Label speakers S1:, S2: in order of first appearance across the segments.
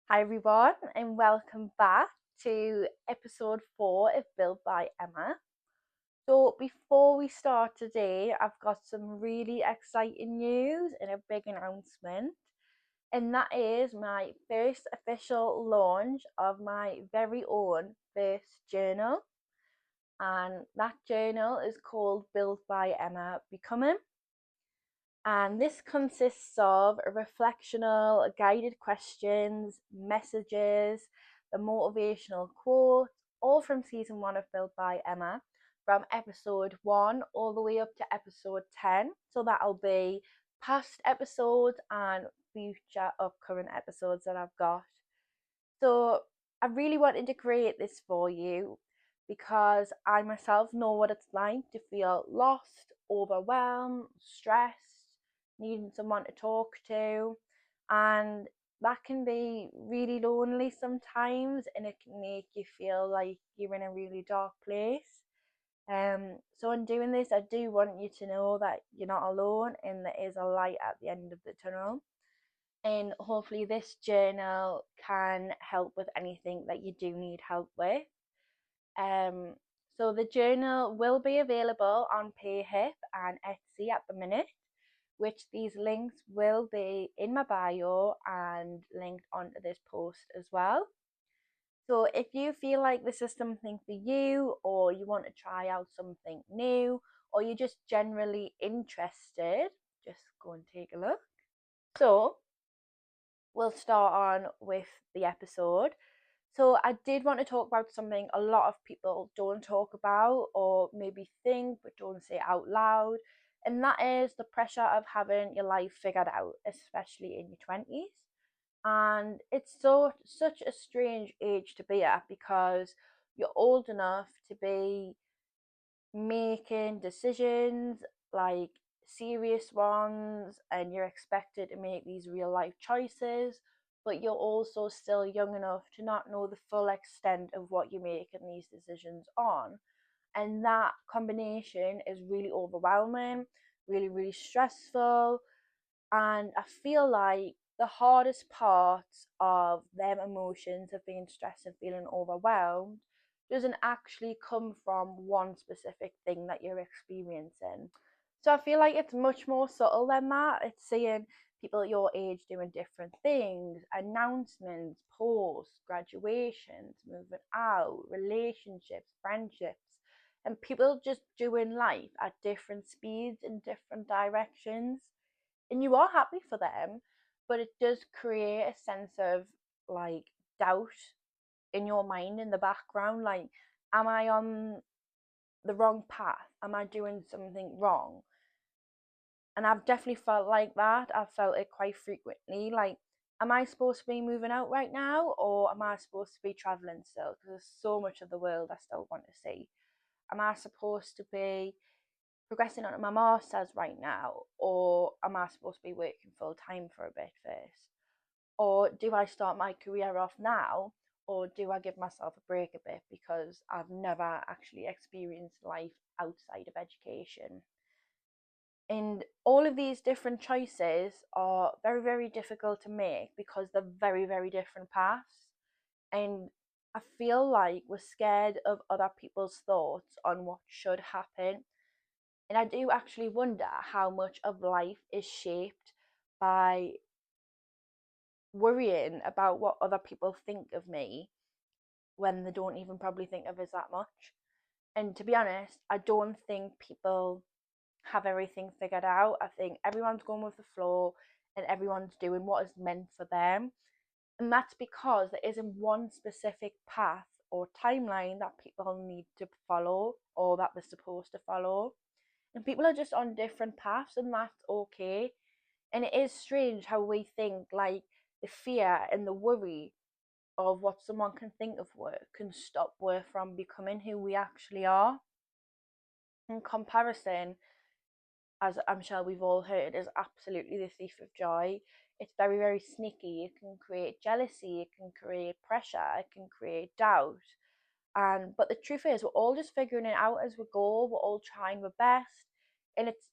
S1: Hi everyone, and welcome back to episode 4 of Built by Emma. So, before we start today, I've got some really exciting news and a big announcement, and that is my first official launch of my very own first journal. And that journal is called Built by Emma Becoming. And this consists of reflectional, guided questions, messages, the motivational quotes, all from season 1 of Built by Emma, from episode 1 all the way up to episode 10. So that'll be past episodes and future upcoming episodes that I've got. So I really wanted to create this for you because I myself know what it's like to feel lost, overwhelmed, stressed, needing someone to talk to, and that can be really lonely sometimes, and it can make you feel like you're in a really dark place. So in doing this, I do want you to know that you're not alone and there is a light at the end of the tunnel. And hopefully, this journal can help with anything that you do need help with. Um, so the journal will be available on Payhip and Etsy at the minute, which these links will be in my bio and linked onto this post as well. So if you feel like this is something for you, or you want to try out something new, or you're just generally interested, just go and take a look. So we'll start on with the episode. So, I did want to talk about something a lot of people don't talk about, or maybe think but don't say out loud, and that is the pressure of having your life figured out, especially in your 20s. And it's such a strange age to be at because you're old enough to be making decisions, like serious ones, and you're expected to make these real life choices, but you're also still young enough to not know the full extent of what you're making these decisions on. And that combination is really overwhelming, really, really stressful. And I feel like the hardest parts of them emotions of being stressed and feeling overwhelmed doesn't actually come from one specific thing that you're experiencing. So I feel like it's much more subtle than that. It's seeing people at your age doing different things, announcements, posts, graduations, moving out, relationships, friendships, and people just doing life at different speeds in different directions. And you are happy for them, but it does create a sense of like doubt in your mind in the background. Like, am I on the wrong path? Am I doing something wrong? And I've definitely felt like that. I've felt it quite frequently. Like, am I supposed to be moving out right now, or am I supposed to be traveling still? Because there's so much of the world I still want to see. Am I supposed to be progressing on my masters right now, or am I supposed to be working full time for a bit first? Or do I start my career off now, or do I give myself a break a bit because I've never actually experienced life outside of education? And all of these different choices are very, very difficult to make because they're very, very different paths. And I feel like we're scared of other people's thoughts on what should happen. And I do actually wonder how much of life is shaped by worrying about what other people think of me when they don't even probably think of us that much. And to be honest, I don't think people have everything figured out. I think everyone's going with the flow and everyone's doing what is meant for them. And that's because there isn't one specific path or timeline that people need to follow or that they're supposed to follow. And people are just on different paths, and that's okay. And it is strange how we think like the fear and the worry of what someone can think of work can stop work from becoming who we actually are. In comparison, as I'm sure we've all heard, is absolutely the thief of joy. It's very, very sneaky. It can create jealousy, it can create pressure, it can create doubt. And but the truth is we're all just figuring it out as we go, we're all trying our best. And it's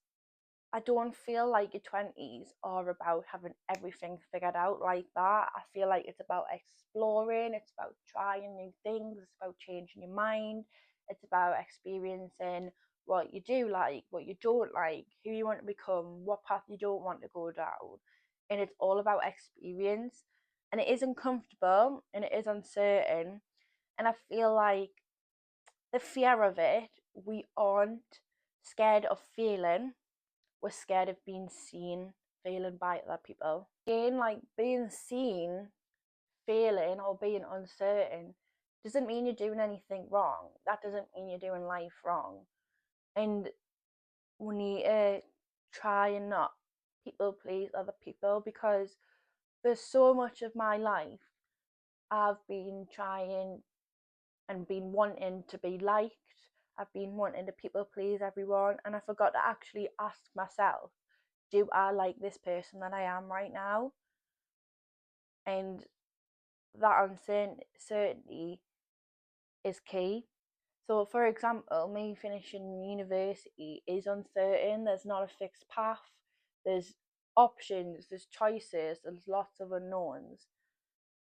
S1: I don't feel like your 20s are about having everything figured out like that. I feel like it's about exploring, it's about trying new things, it's about changing your mind, it's about experiencing what you do like, what you don't like, who you want to become, what path you don't want to go down. And it's all about experience. And it is uncomfortable and it is uncertain. And I feel like the fear of it, we aren't scared of failing, we're scared of being seen failing by other people. Again, like being seen failing or being uncertain doesn't mean you're doing anything wrong. That doesn't mean you're doing life wrong. And we need to try and not people please other people, because there's so much of my life I've been trying and been wanting to be liked. I've been wanting to people please everyone, and I forgot to actually ask myself, do I like this person that I am right now? And that uncertainty is key. So, for example, me finishing university is uncertain. There's not a fixed path. There's options, there's choices, there's lots of unknowns.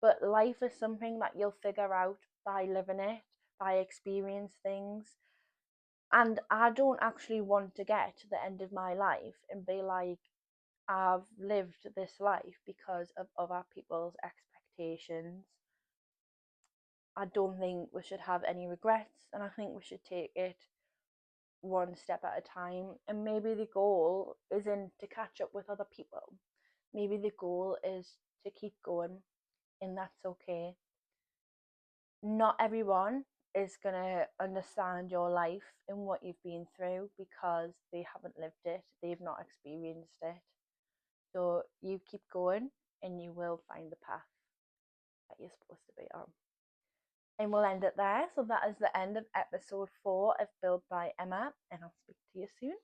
S1: But life is something that you'll figure out by living it, by experience things. And I don't actually want to get to the end of my life and be like, I've lived this life because of other people's expectations. I don't think we should have any regrets, and I think we should take it one step at a time. And maybe the goal isn't to catch up with other people, maybe the goal is to keep going, and that's okay. Not everyone is going to understand your life and what you've been through because they haven't lived it, they've not experienced it. So you keep going and you will find the path that you're supposed to be on. And we'll end it there. So that is the end of episode 4 of Build by Emma, and I'll speak to you soon.